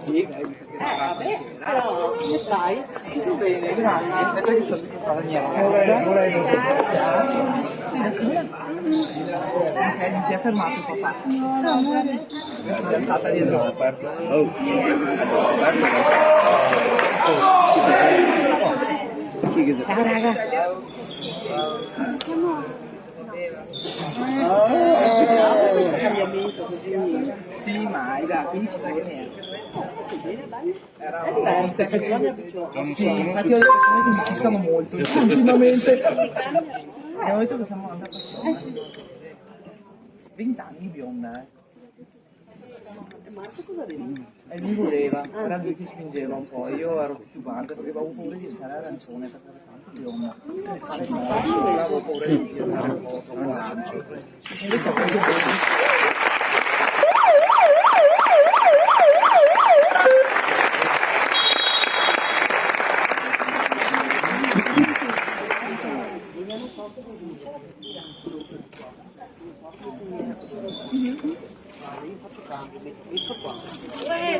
Sì, vabbè, Però, come stai? tutto bene, grazie. Aspetta che sono qui con la mia ragazza. Ok, mi si è fermato papà. Ciao, amore. È andata dietro la parte. Ciao raga. Questo cambiamento così. Sì, ma dai, quindi ci sai che ne È diverso, cioè bisogna abituarsi. Sì, infatti ho le persone che mi fissano molto ultimamente. Abbiamo detto che siamo andati a Sì. 20 anni bionda, eh. Marco cosa vedi? E lui voleva, era lui che spingeva un po', io ero titubante perché avevo paura di stare arancione perché ero tanto bionda. E fare mosso, avevo paura di diventare un po' troppo arancio. Invece ho preso bene.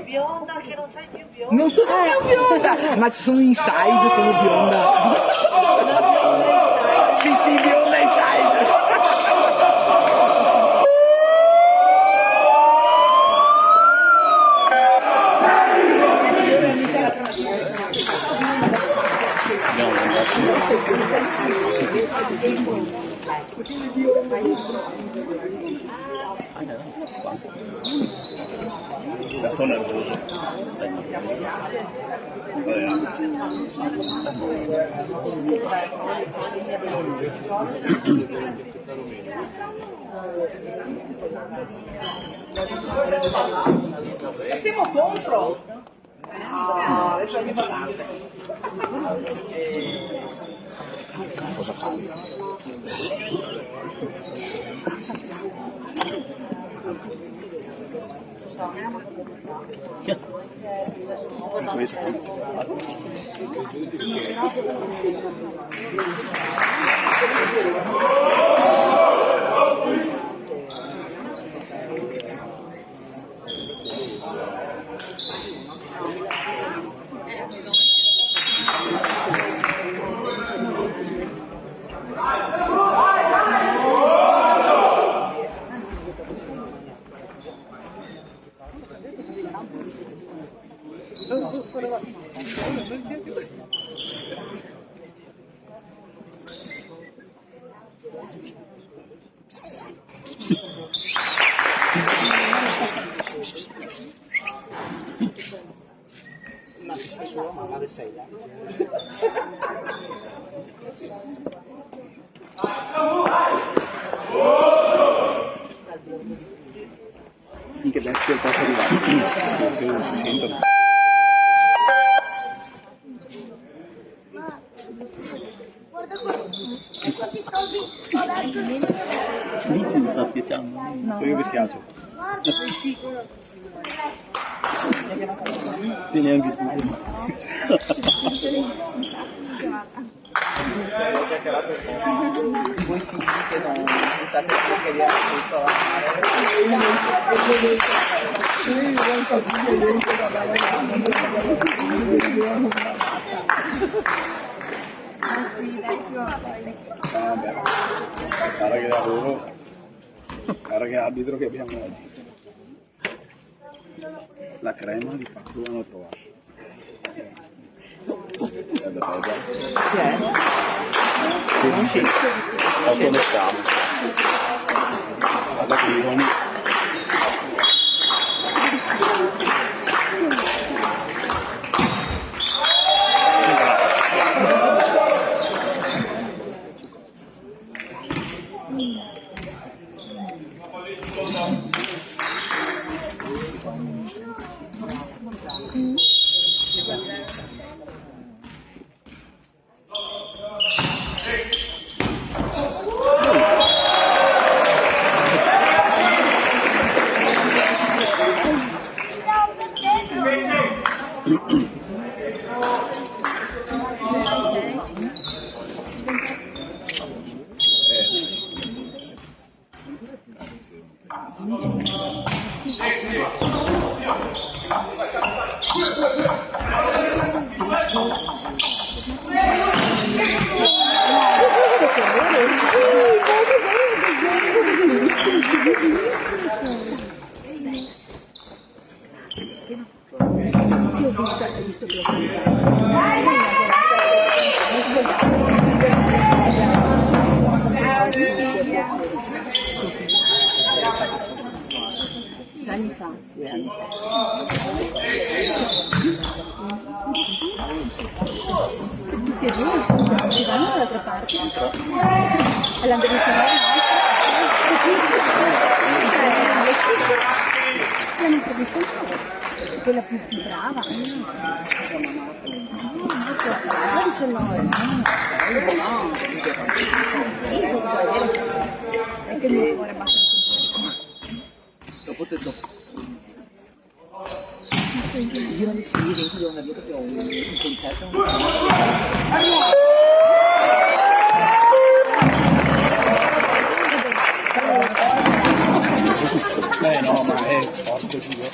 Bionda che non sei più bionda. Non sono più bionda, ma ci sono inside, sono bionda. Sì, sì, bionda inside. Sto nervoso. E siamo contro. No, adesso è importante. Cosa fai? Finché adesso posso arrivare, se non si sentono. Guarda quanti soldi adesso. Dici mi sta schiacciando? No. Sono io che schiaccio. Guarda, sicuro. Tieni anche tu. Ho chiacchierato con voi figli che non buttate più che via questo a Guarda che lavoro, guarda che arbitro che abbiamo oggi. La crema di fatto l'hanno trovato. Chi è? Conosci? Lo conosciamo. Guarda che ironi. visto che lo mangiavo. Dall'infanzia. Tutti e due, si vanno dall'altra parte. All'andare la nostra vicina, quella più brava. La 19. No. Sì, sono vedere. È che il mio cuore batte Dopo io alle 6:20 devo andare via perché ho un concerto. No, ma è porco Dio.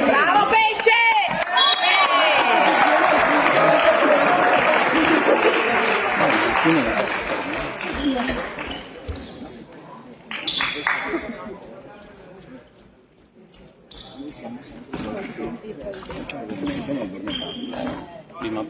Bravo pesce! Prima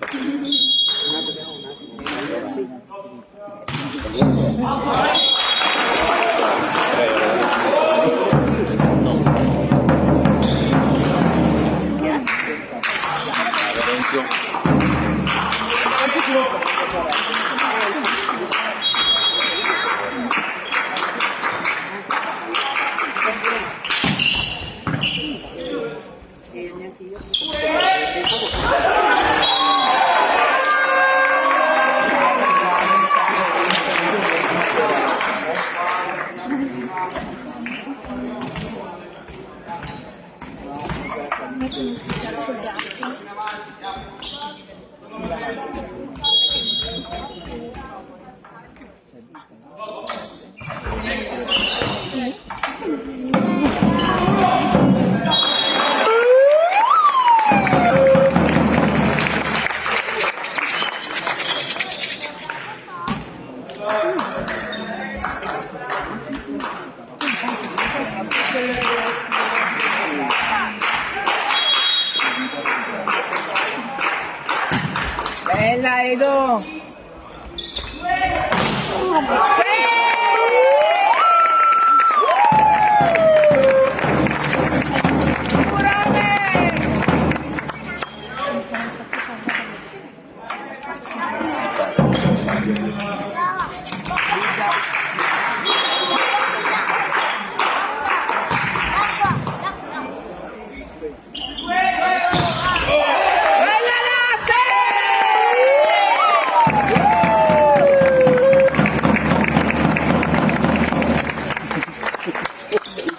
Bella Edo!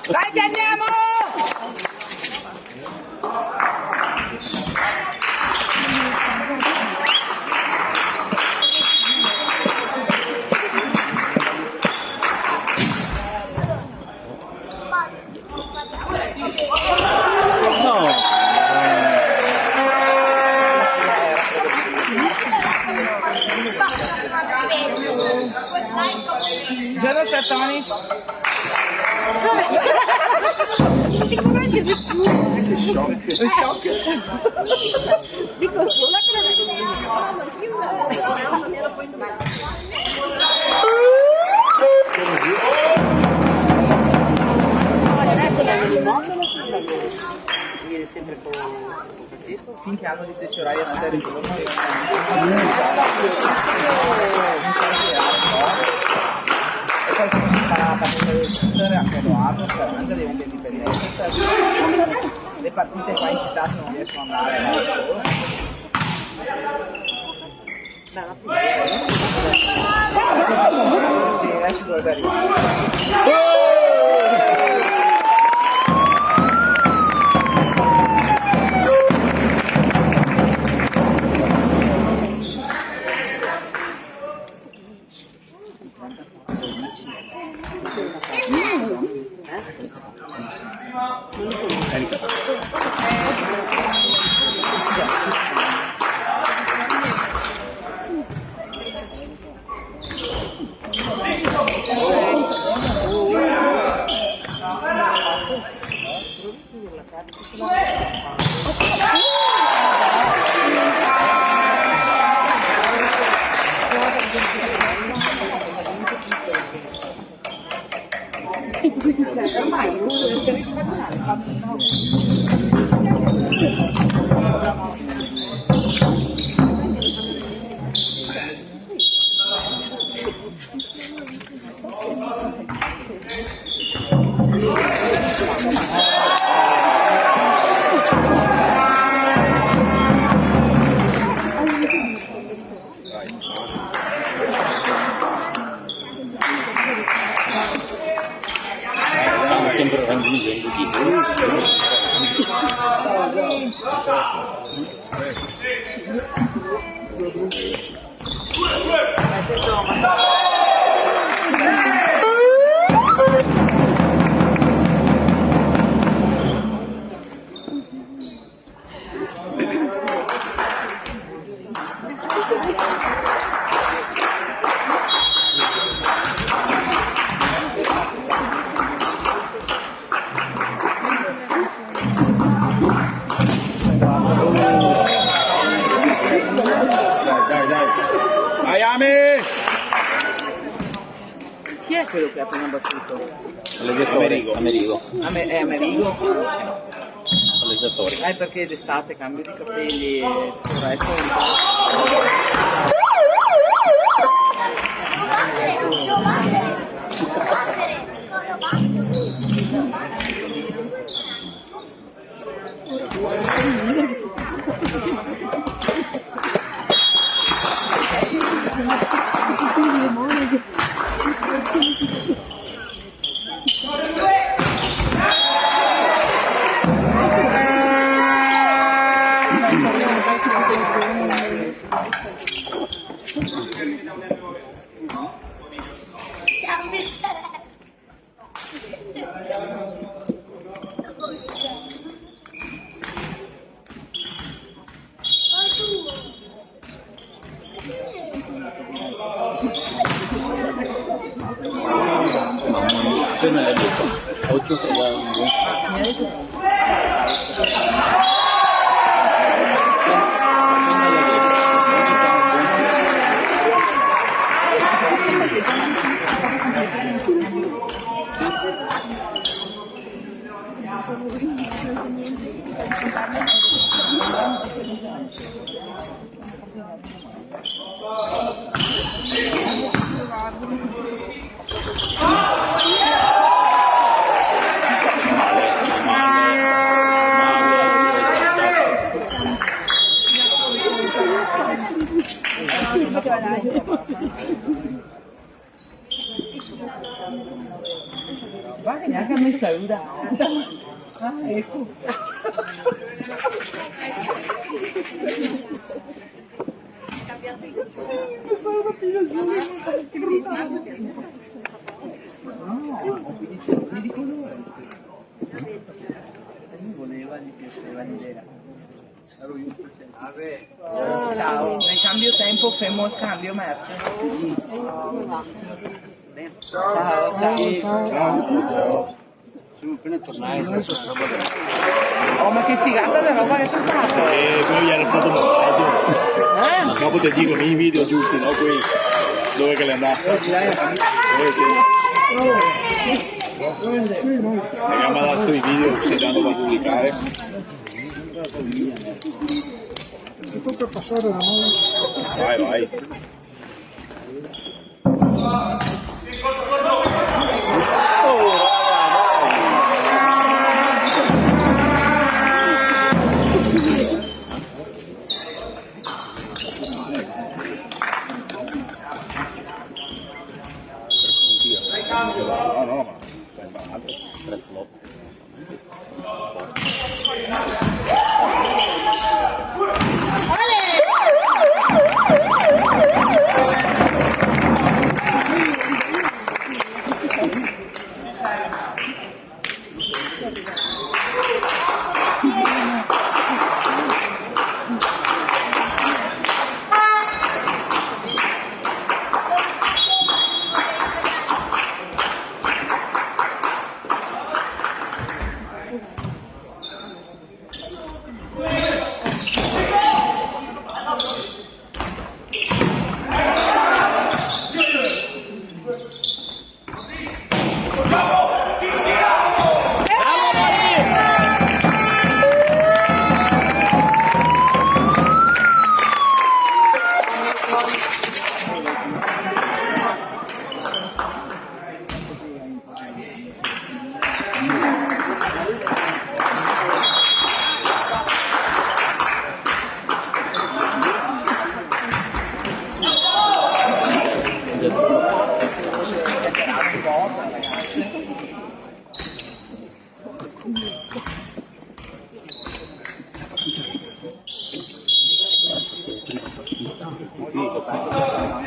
Dai che andiamo! Giorno Satonis. ti conosce nessuno. Che shock. È shock. Dico solo che adesso la del mondo lo so, viene sempre con Francesco. Finché hanno gli stessi orari a andare e ritorno, io adesso cominciare a girare un po'. E poi come si fa la partita del scooter, anche Edoardo si arrangia, diventa indipendente. Le partite qua in città se non riescono ad andare, vado solo. Sì, adesso dovrebbe arrivare. Stanno sempre raggiungendo chi. Dai, Ami! Chi è quello che ha appena battuto? Amerigo. È Amerigo? Palleggiatore. È perché d'estate cambio di capelli e tutto il resto. Se me l'hai detto. Ocho che va un buon. Va che neanche a me saluta. Ah, ecco. No, di colore. Mi voleva, gli piaceva l'idea. Ciao, nel cambio tempo fermo scambio merce. Ciao, ciao. appena tornare adesso roba Oh, ma che figata di roba che c'è stato! e poi gli hanno fatto montaggio dopo ti girano i video giusti, no? Poi dove che le è andato? Raga, ma adesso i video si danno da pubblicare. Vai, vai. No, no, ma sembra un altro 3 flop.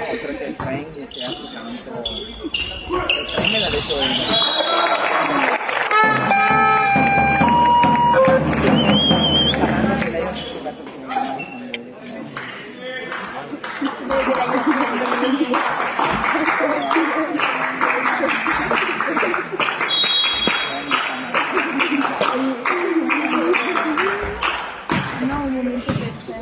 Oltre che il trend mi piace tanto il trend me l'ha detto No, un momento per sé.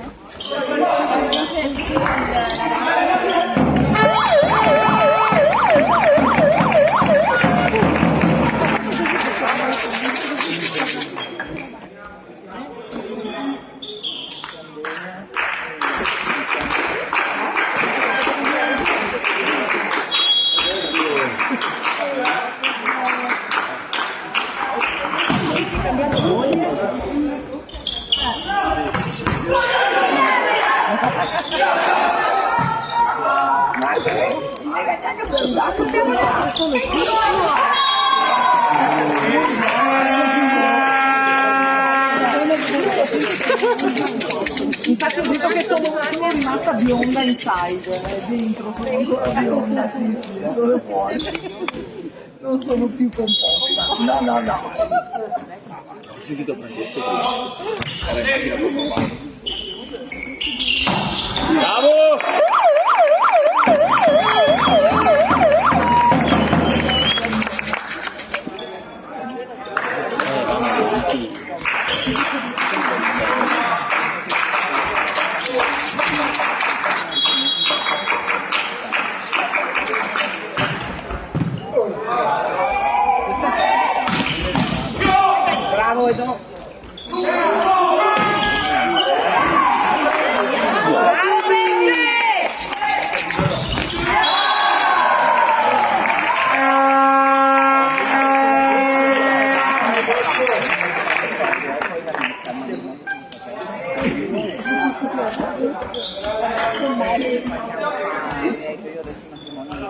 Infatti ho detto che sono anni è rimasta bionda inside, dentro sono ancora bionda, sì, sono fuori. Non sono più composta. No, no, no. Ho sentito Francesco prima. Era in macchina con suo padre. Bravo! bravo Edo. Bravo pesce! Io adesso matrimonio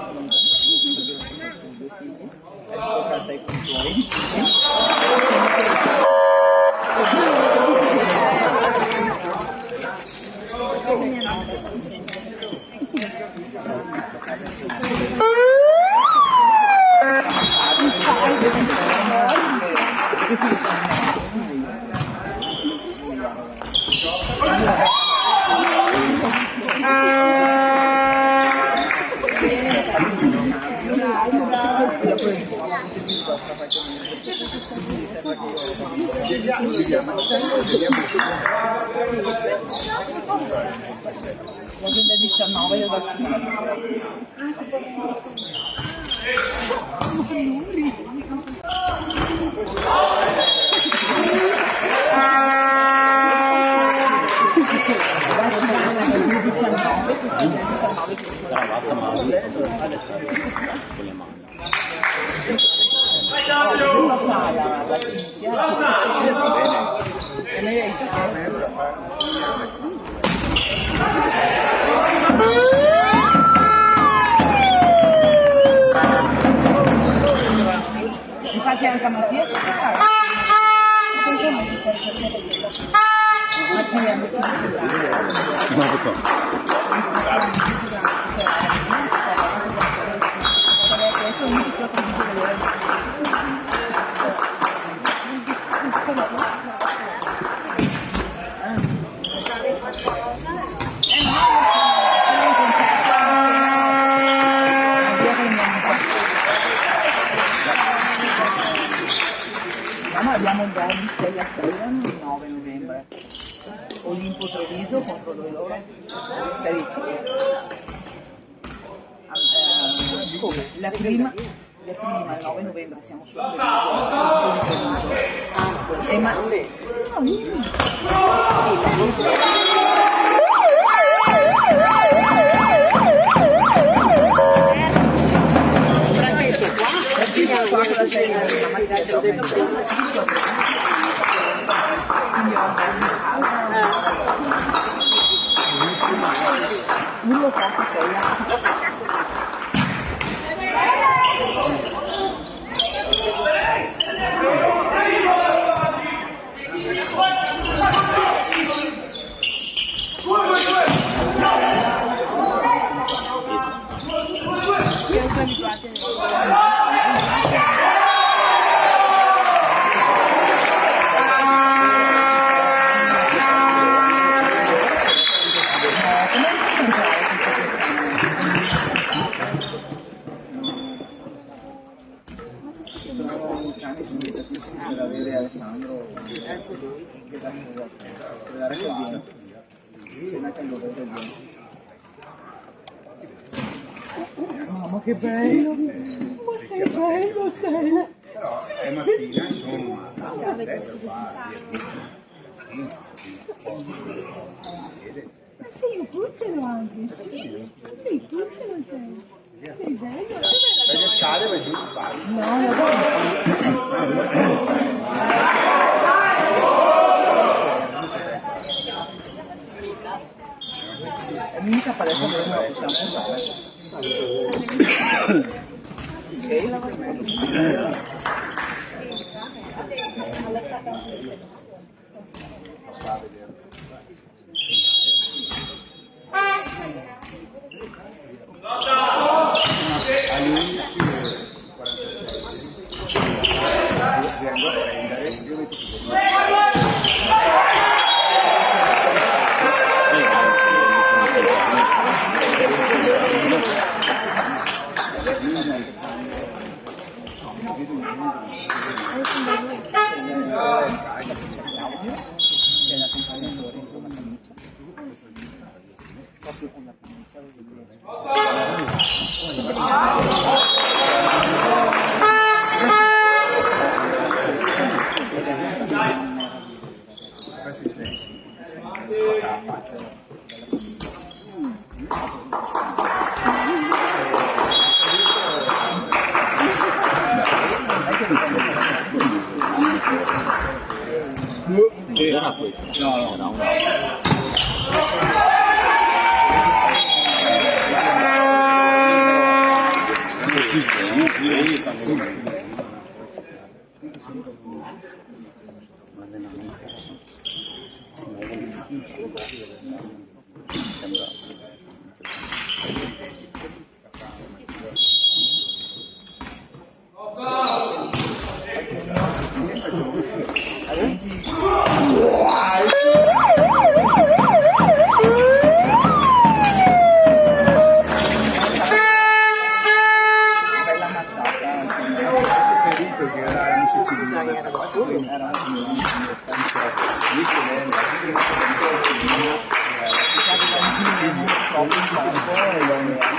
adesso tocca a te con i tuoi. sta facendo quindi sembra che l'agenda 19 del la sala, la cinzia, e lei è infatti anche a Mattia non lo so. No, abbiamo un derby 6 a 6 il 9 novembre. Olimpo Treviso contro loro. Serie C. La prima il 9 novembre siamo su Treviso. Uno forte 6 Io sono abituata per avere Alessandro che da fuoco, guardare che viene, appena che lo vedo viene. Mamma che bello! Ma sei bello, sei! Mattina sono 7 Ma sei un cucciolo anche, sì. Sei un cucciolo sei. Sei bello. per le scale vai giù di fare. Mica palestra dove non possiamo andare. Ok, la Alle 11:46 vengo a prendere, io metto tutto. c'è l'accompagnatore con la camicia, proprio con la camicia Era questo? No, no, no. bella mazzata. noi eravamo visto che troppo in campo e lo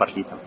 partita.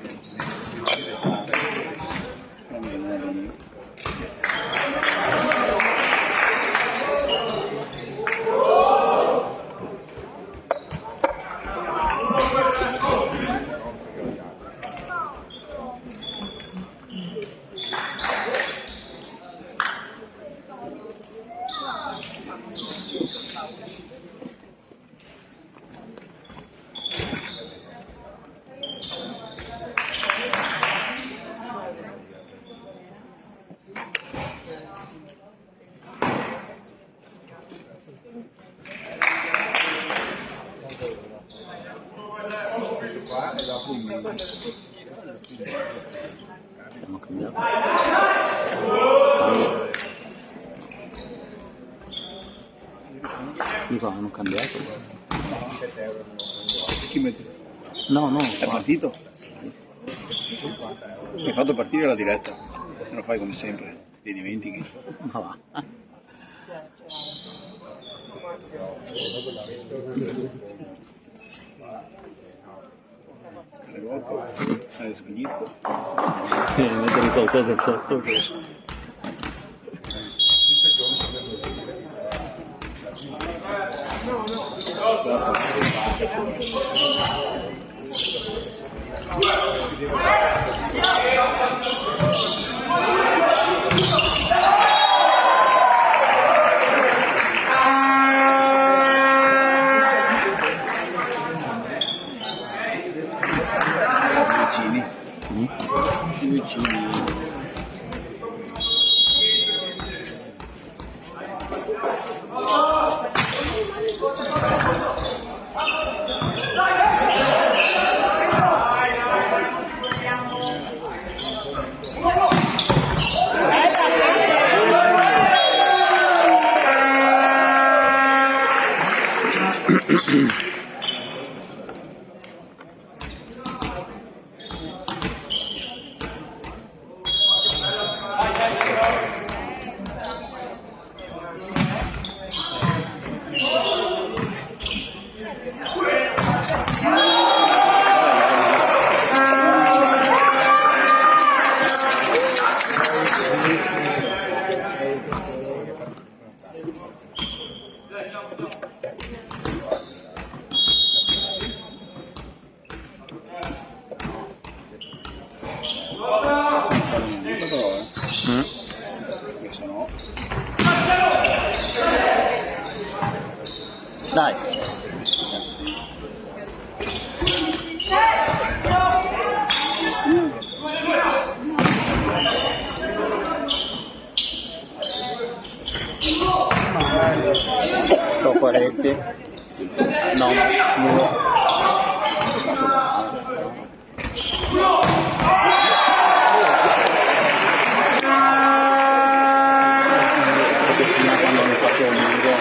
Hanno cambiato. Sì, qua hanno cambiato. Chi mette? No, no. È partito? Hai fatto partire la diretta, me lo fai come sempre, ti dimentichi. Ma va. Hai scognito. Mettere qualcosa sotto che... Vicini. Vicini. Dai. Troppo reti. No, no. Perché prima quando hanno fatto un muro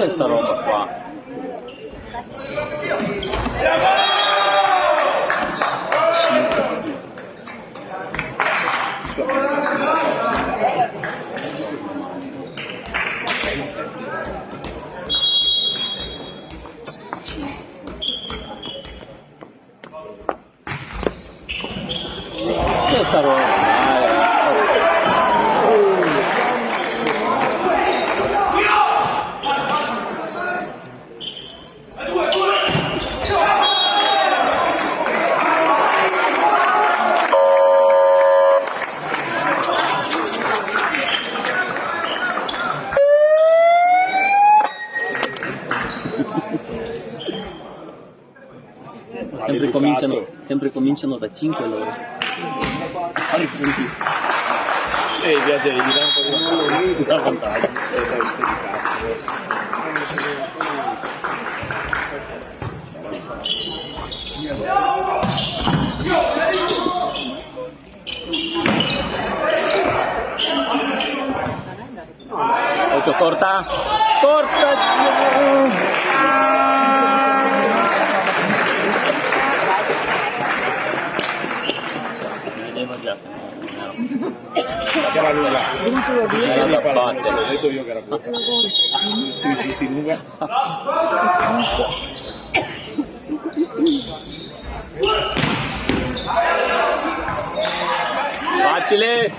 cos'è sta roba qua? Questa roba, sempre cominciano da 5 loro a fare i punti. Viaggia di un po' di vantaggio. Occhio, corta! Corta! Chiama lui là. L'ho detto io che era brutta. Tu insisti lunga. Facile!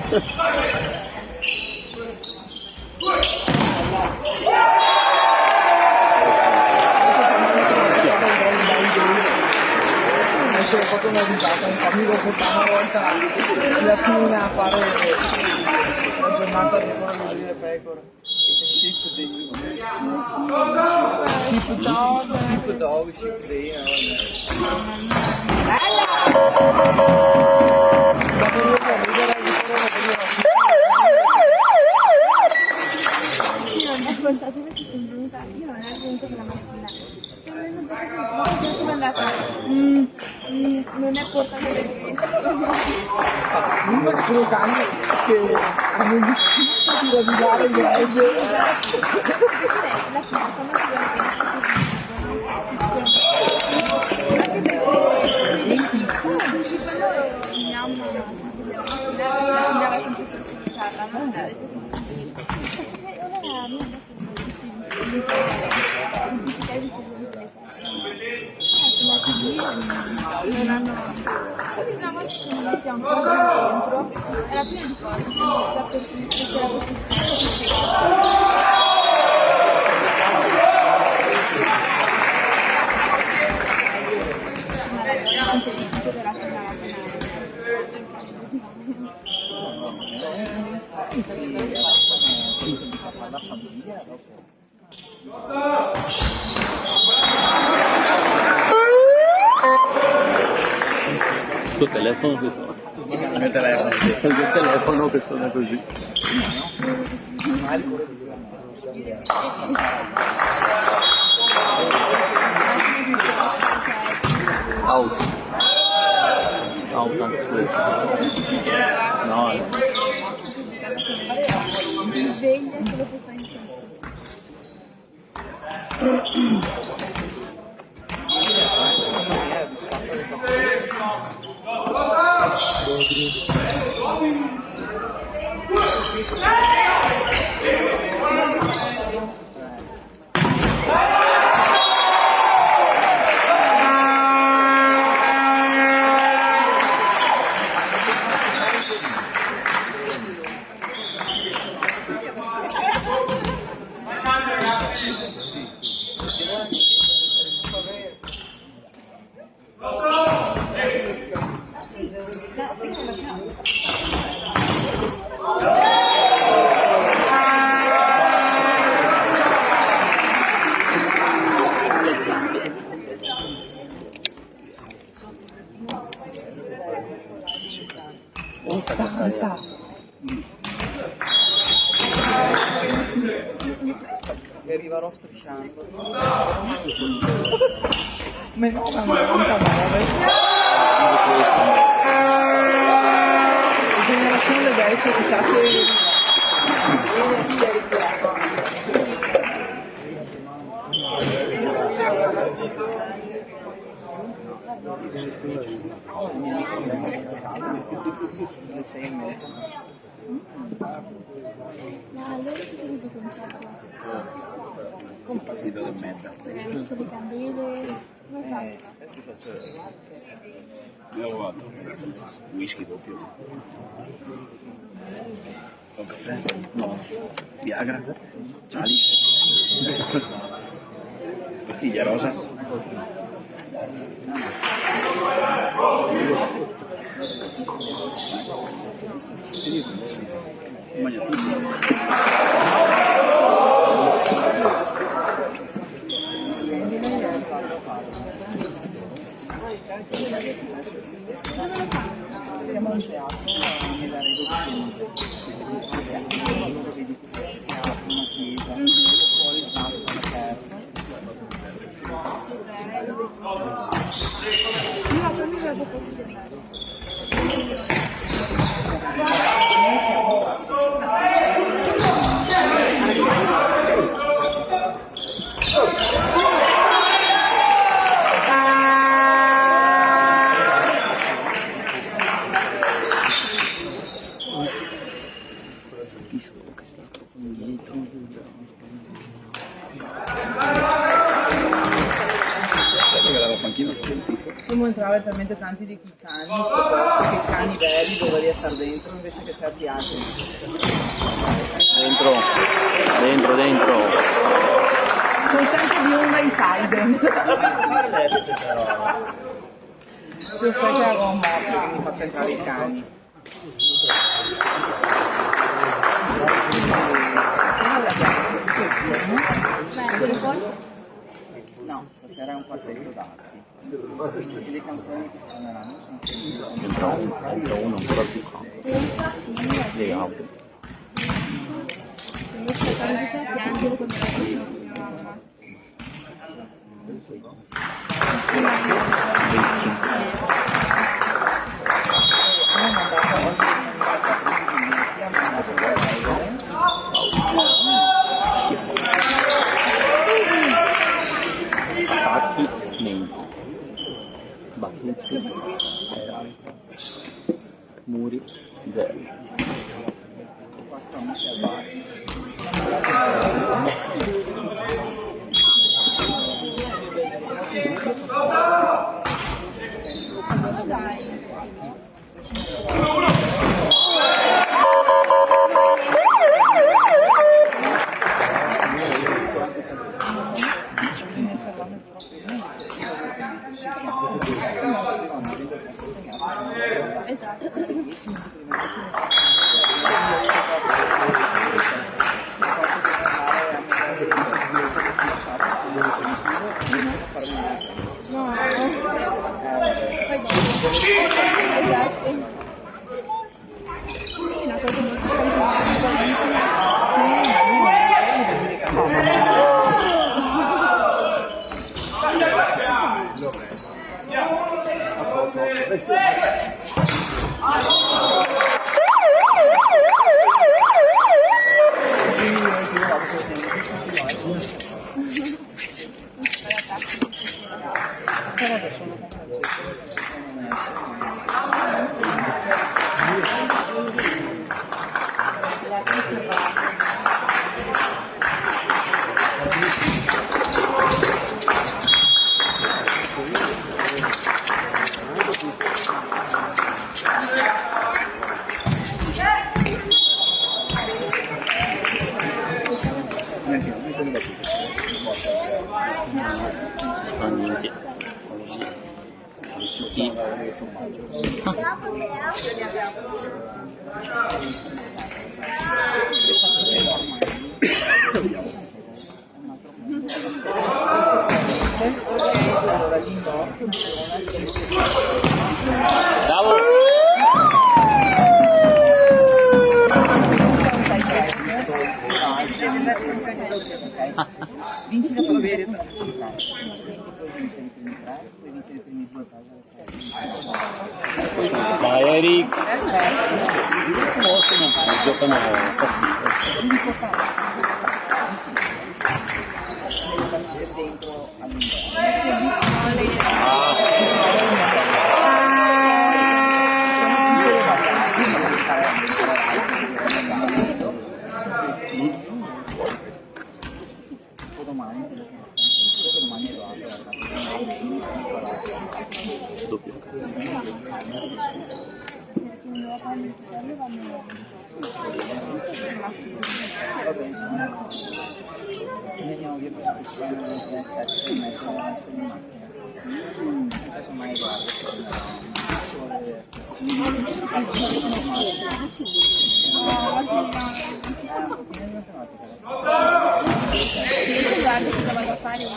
Ho fatto una risata, un amico portava una volta la Tina a fare la giornata di quello delle pecore. Sheep dog, sheep day. Io non ho contato perché sono venuta, io non ero venuta quella mattina. Sono venuta perché sono andata Non è portatore questo. Comunque ci sono cani che hanno gli istinti di rovinare il meglio. La pianta, ma non hanno una volta sono andati a un po' dentro, era pieno di cose, dappertutto c'era questo alla famiglia dopo. Il tuo telefono che suona. Il mio telefono, sì. Il tuo telefono che suona così. Auto. Auto anche questo. No. Mi sveglia e solo per fare in tempo. E arriverò strisciando. Meno 99. La generazione adesso chissà se... Le 6:30. Ma loro cosa sono qua? Come partita del mezza? C'è le candele. Come fai? Questi faccio. Io ho fatto whisky doppio. Con caffè? No. Viagra? Chalice? Pastiglia rosa? Mangia tutto. Siamo a un teatro nella Redo dove vedi che c'è un teatro, una chiesa, fuori il campo all'aperto. Io a me avevo possibilità. Noi siamo Come entrare talmente tanti di cani, che i cani belli doveria stare dentro invece che certi altri. Dentro. Sono sempre di una inside. Io sai che avevo un morto che mi fa entrare i cani. Stasera l'abbiamo Beh, poi No, stasera è un quartetto d'archi. Tutte le canzoni che suoneranno sono queste. Entra uno ancora più grande. sì, Le auto. io sto facendo a piangere quando ero mia mamma. Sì, ma io Tutti. Muri 0. Bravo! Vinci la provvere per partecipare, poi vincere i primi 3, poi vincere i primi 2 Dai Eric! Possono fare, giocano passivo. dentro all'interno. Domani lo apro. Doppio. Vediamo via per questione del PS7 messo in macchina. Adesso mai guardo Guarda cosa vado a fare io.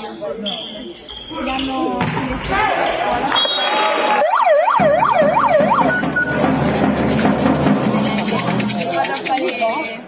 Mi hanno selezionato a scuola. Vado a fare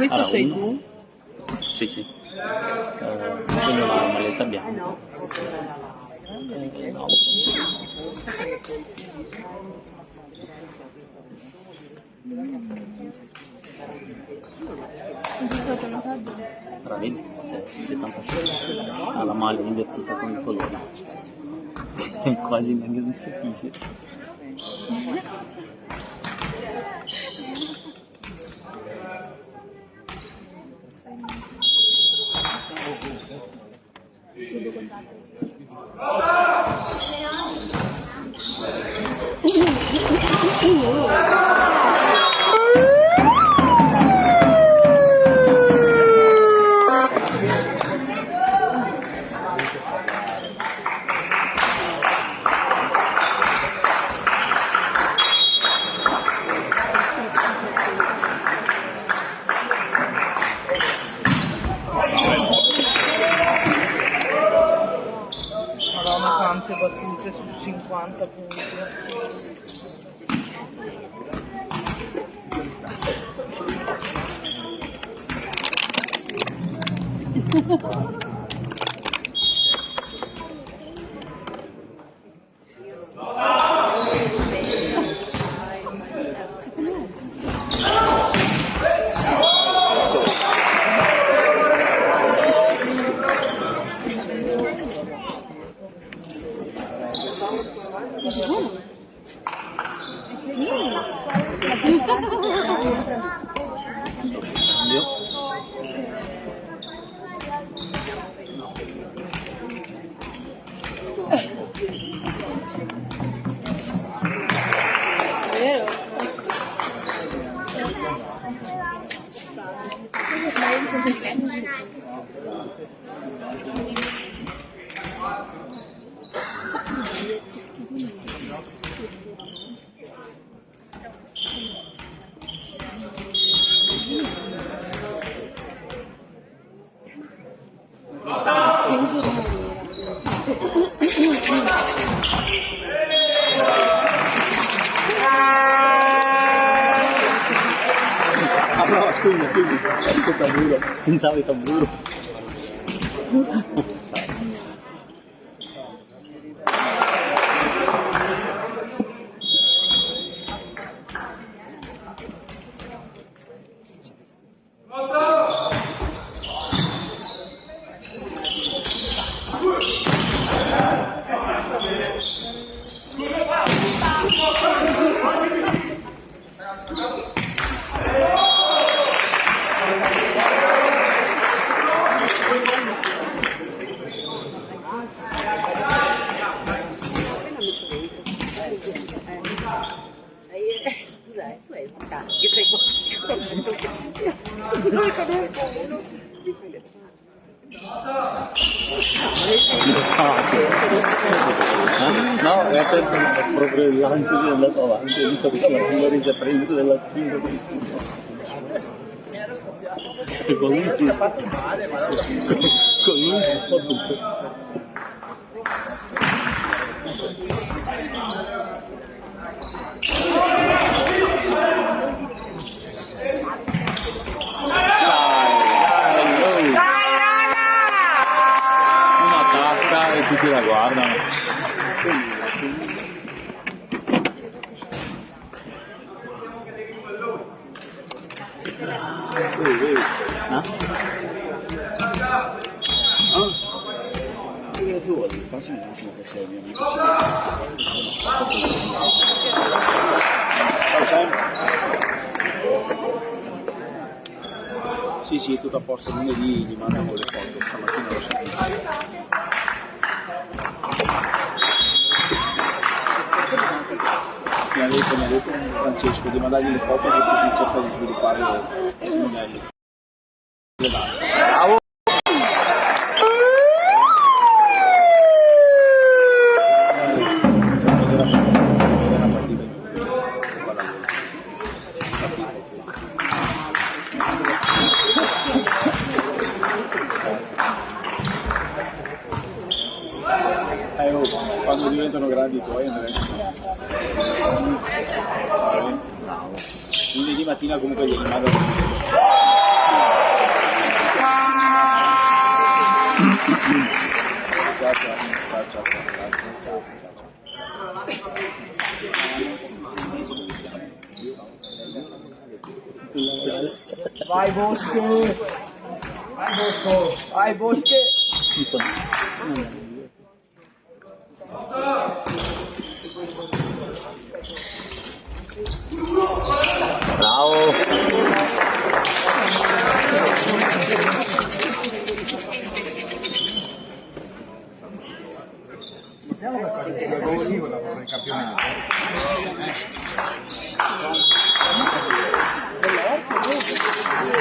Questo allora, sei uno. tu? Sì, sì. Quello la maglietta bianca. No. Allora, vedi? 77. Ha la maglia invertita con il colore. È quasi meglio di stupire. Madonna, quante battute su 50 punti. No, scusi, c'è tamburo. Pensavo di tamburo. No, è proprio il lancio che è andato avanti, ho visto che la signorina prende della spinta e con lui si fa tutto. Una tacca e tutti la guardano. Che ci vuole? Passami un attimo che sei mio amico. Ciao Sam. Sì, tutto a posto, lunedì gli mandano le foto, stamattina lo sentito. Mi ha detto Francesco di mandargli le foto che così cerca di sviluppare i modelli. Bravo! Quando diventano grandi i tuoi Andrea. Lunedì mattina comunque gli mando. Vai Bosco! Vai Bosco! Vai Bosco! Bravo! Vediamo che fa il gol dopo il campionato.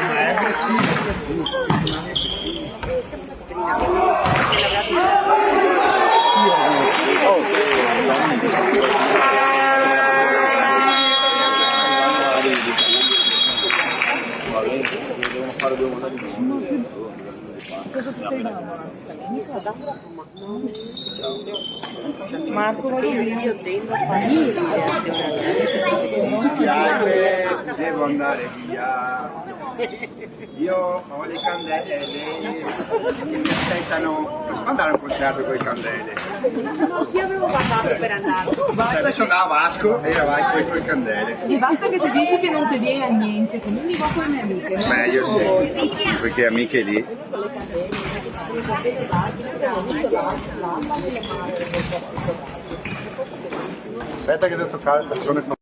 È devono fare 2 mandati. Cosa ti stai dando? Marco, ma io devo Devo andare via. Io ho le candele che mi aspettano. Posso andare a un concerto con le candele? No, io avevo guardato per andare. Adesso andavo a Vasco e a Vasco con le candele. E basta che ti dici che non ti viene a niente, quindi va con le mie amiche. No? Meglio sì, perché amiche lì. Aspetta che devo toccare il tazzone.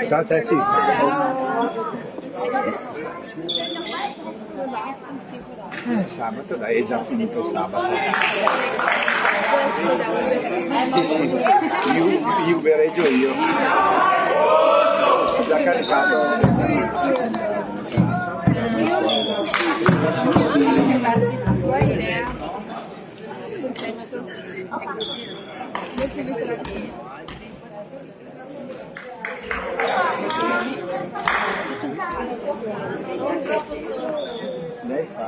Ciao Ceci. Sabato dai, è già finito il sabato. Sì, io ubereggio io. Ho già caricato. Lei fa...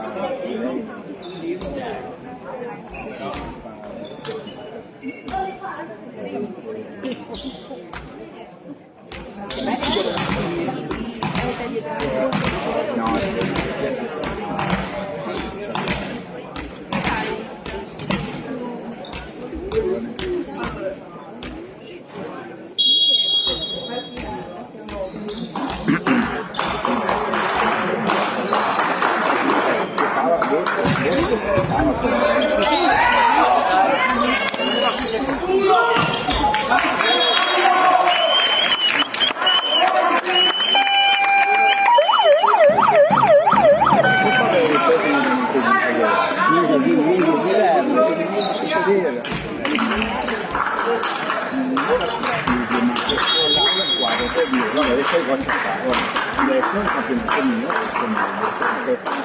Adesso il campionato mio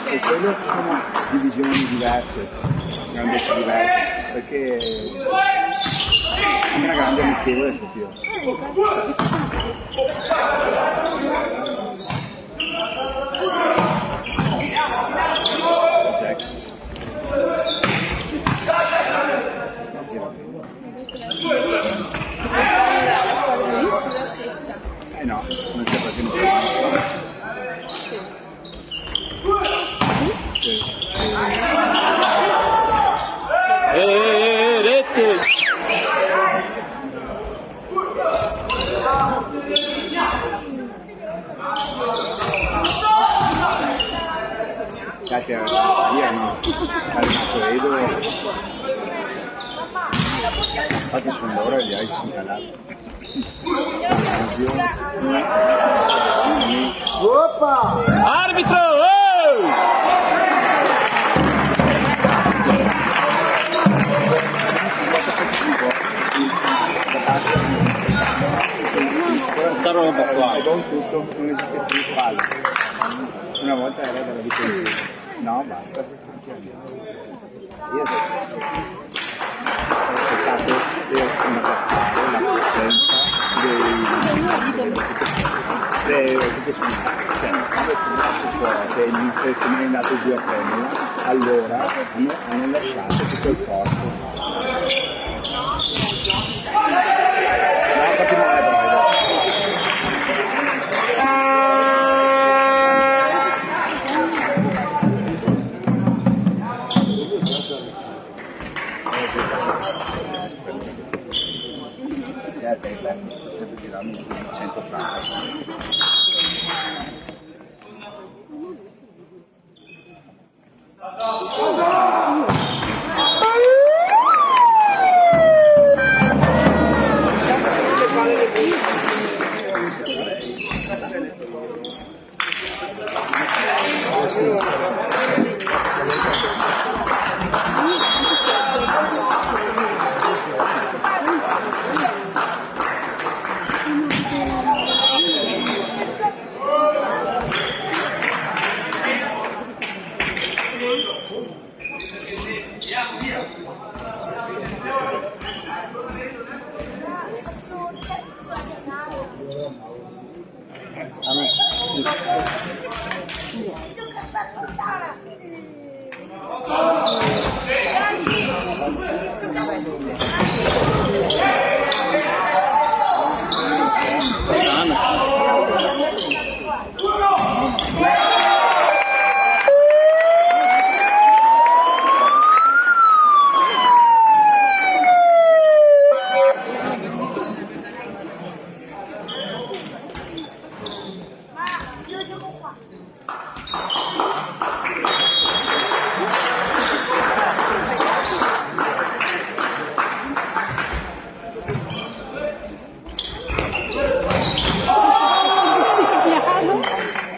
e quello sono divisioni diverse, grandezze diverse, perché Anche una grande amichevole più. No, non c'è quasi nessuno. Rete! Date, io no, vedo. Infatti sono l'ora e gli altri sono calati. Oppa! Arbitro! Oh! Sta roba qua. E con tutto non esiste più il fallo. Una volta era della vita in più. No, basta. Io ho aspettato una passata, la presenza dei che sono se mi è andato giù a prendere, allora hanno lasciato tutto il corpo. No, fatti male però. Sempre girando 180.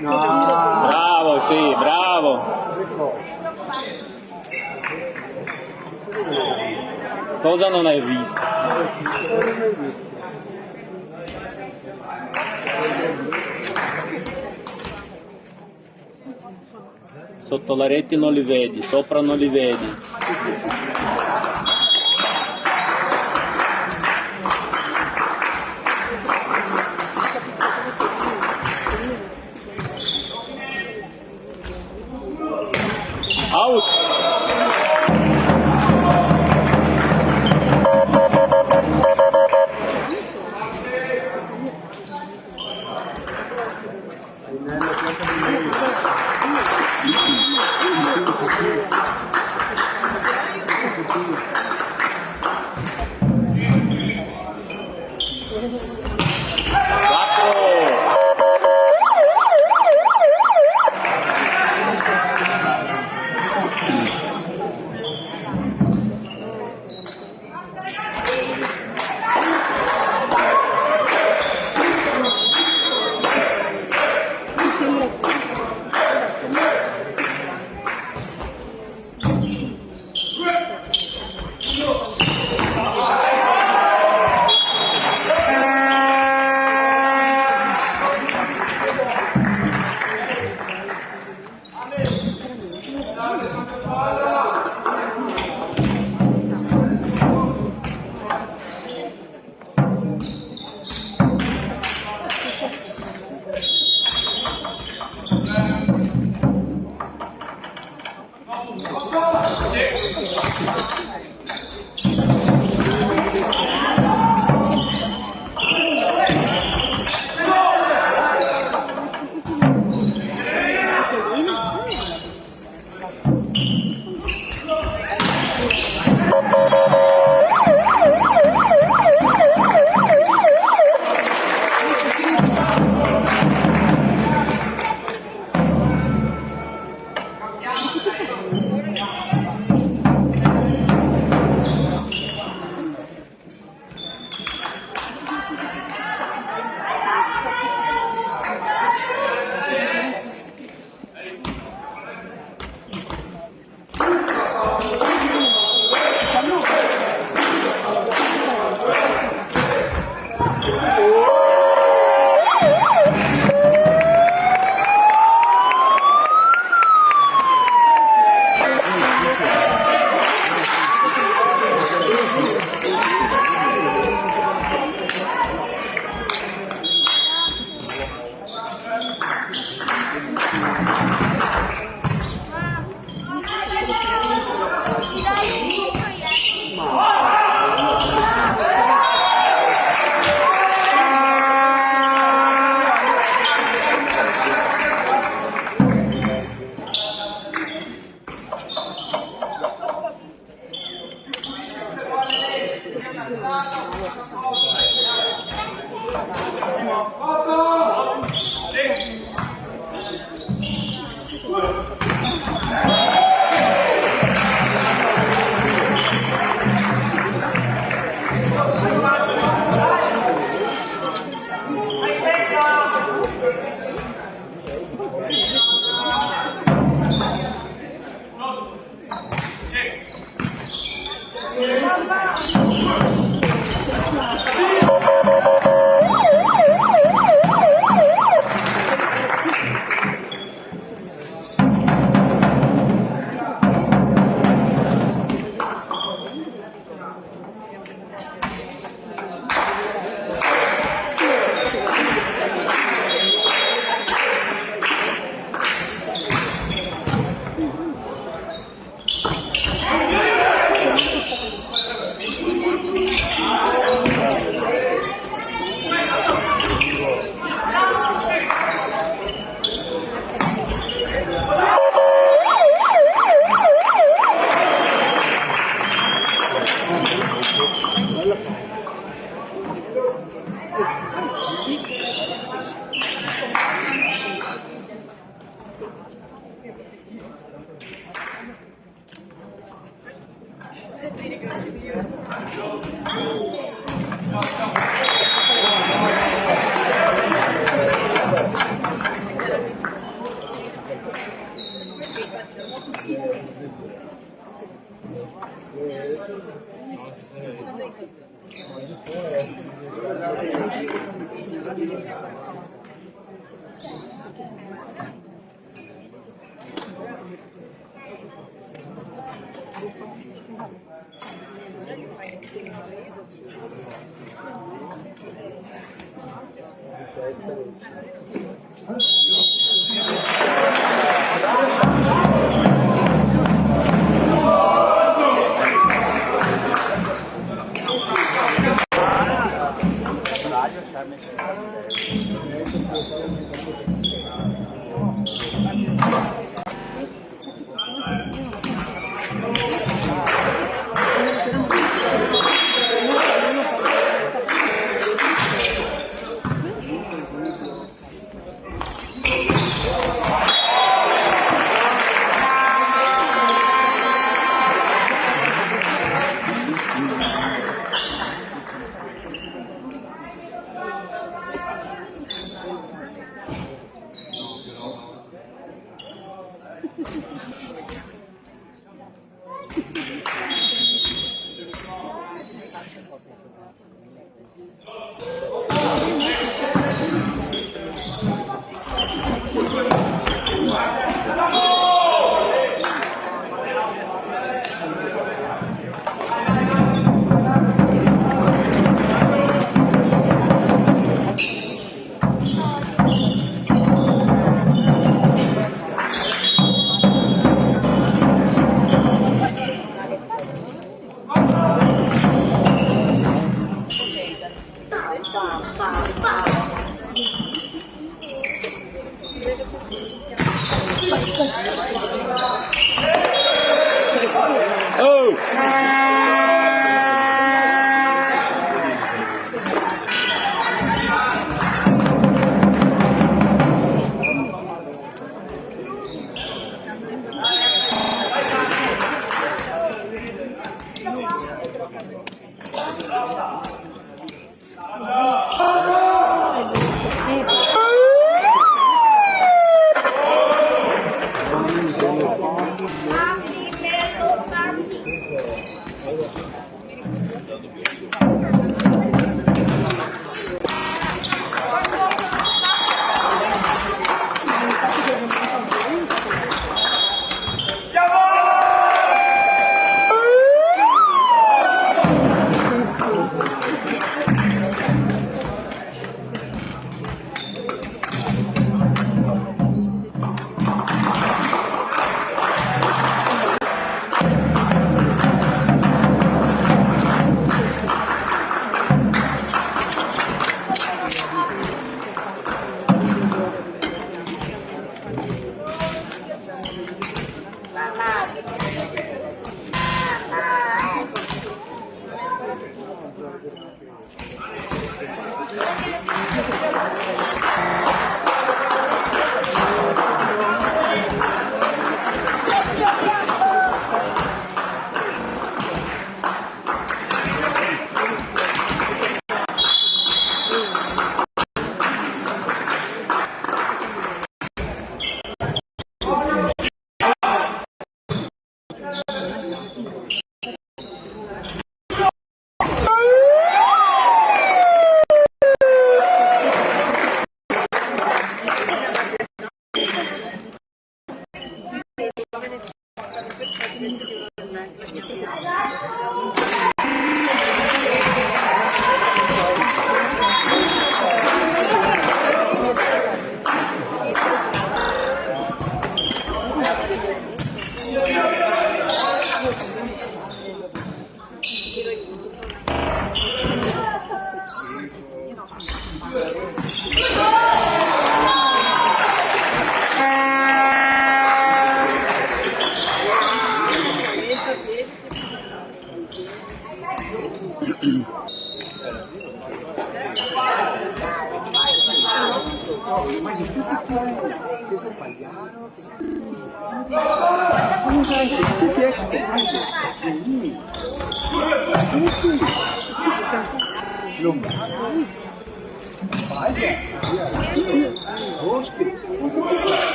Bravo, sì, bravo. Cosa non hai visto? Sotto la rete non li vedi, sopra non li vedi. Out!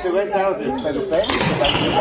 Se vai intero ti prendo bene, se vai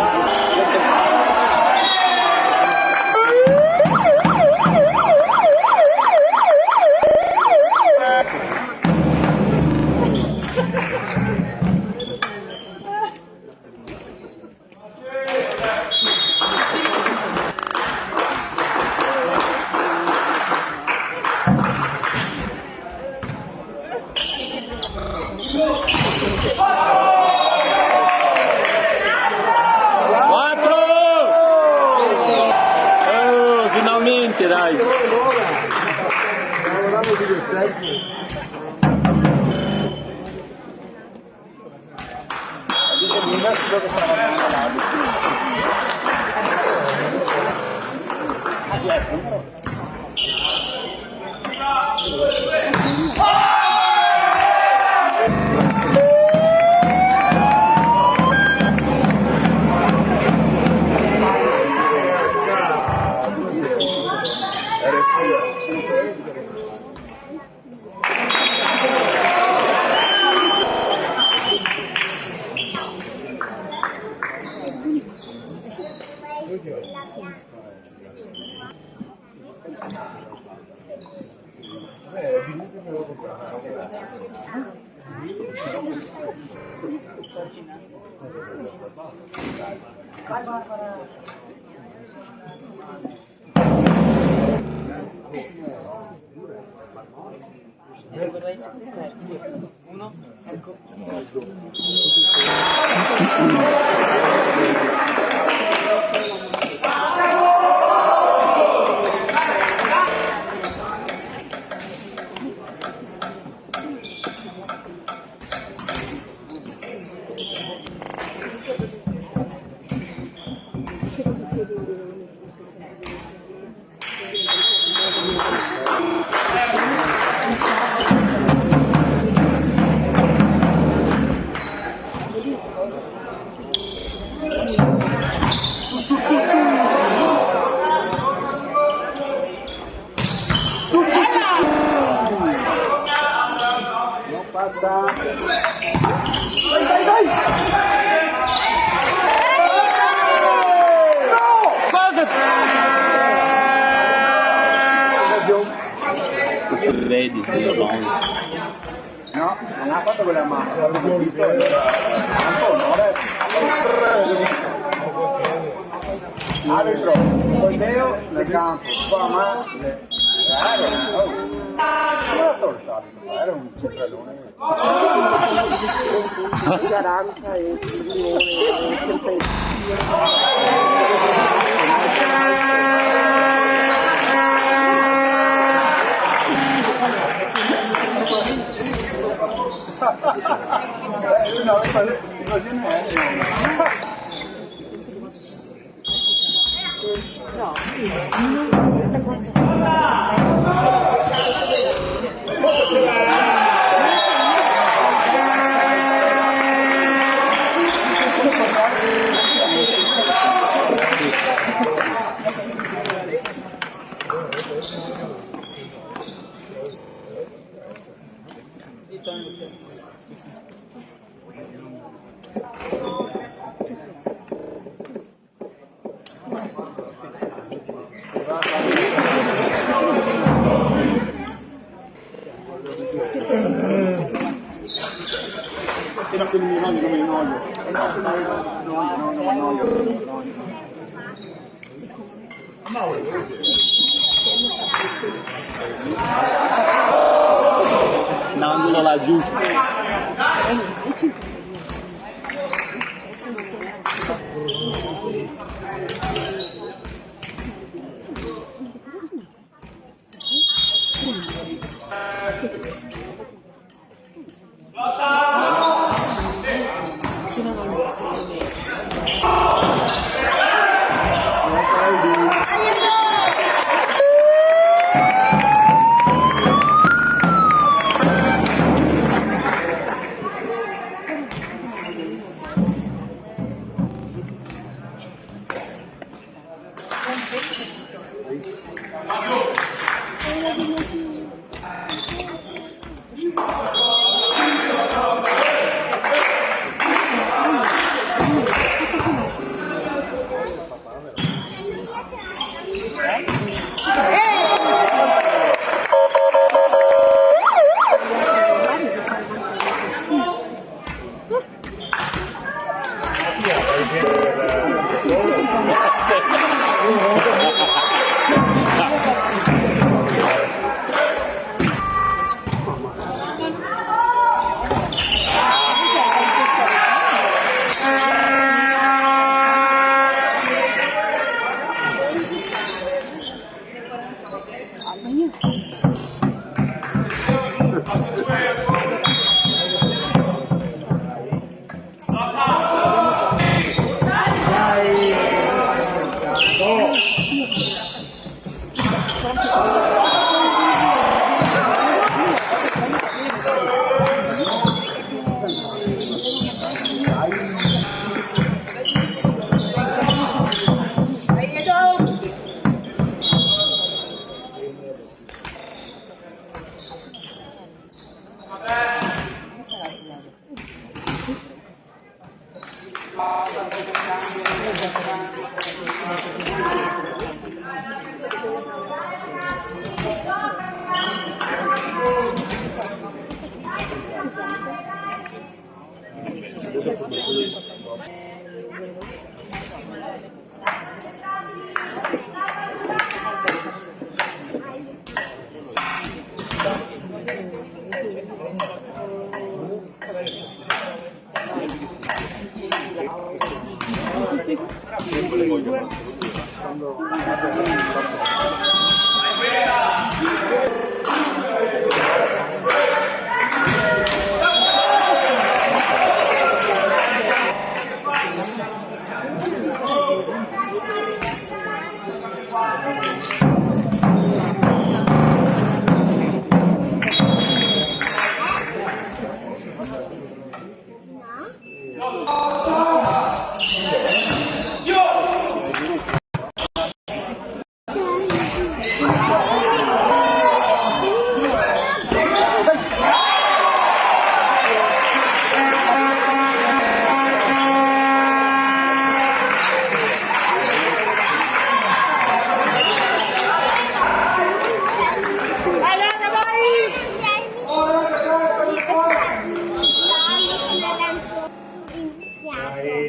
Questo vedi se lo long. No, non ha fatto quella mano. Arbitro, col Deo nel campo, qua ma era un centralone. 40 e Era quello di non mi noio. Un angolo laggiù.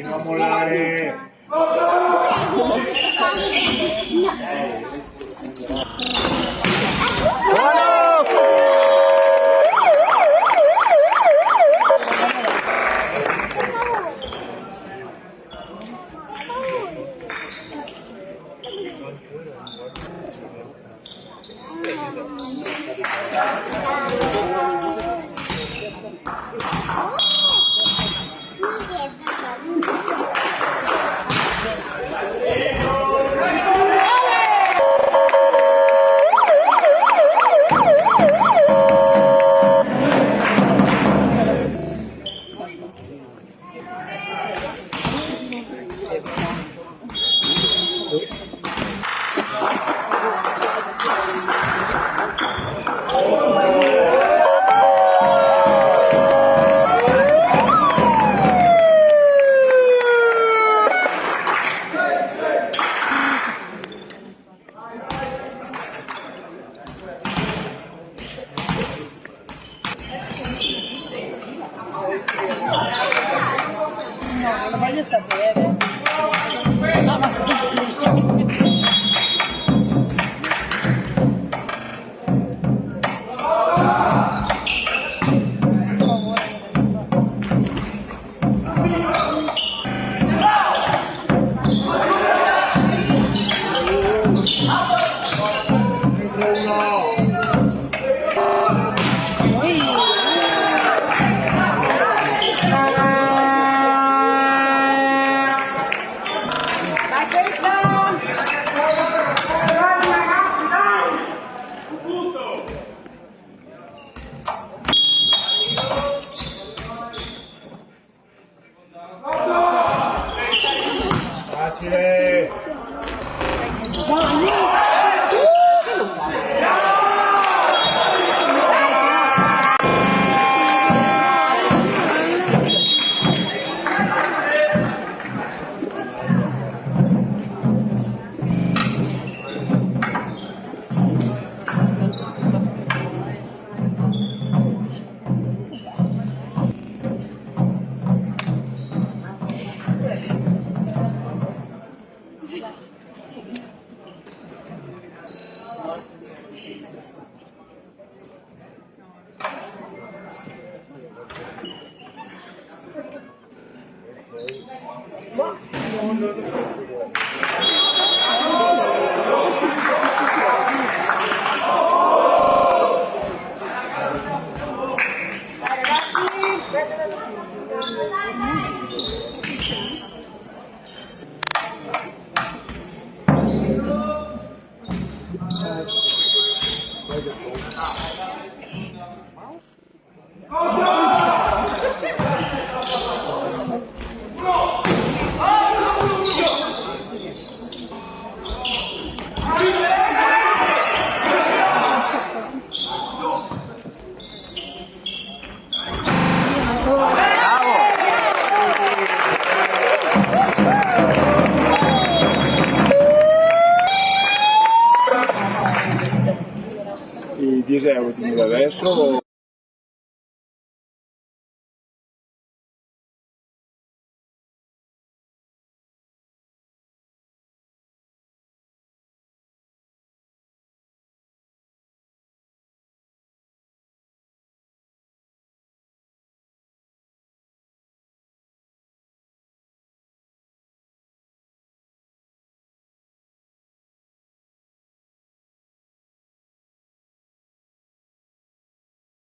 Non mollare! Non lo voglio sapere. No, ma Facile! I 10 euro ti do adesso o...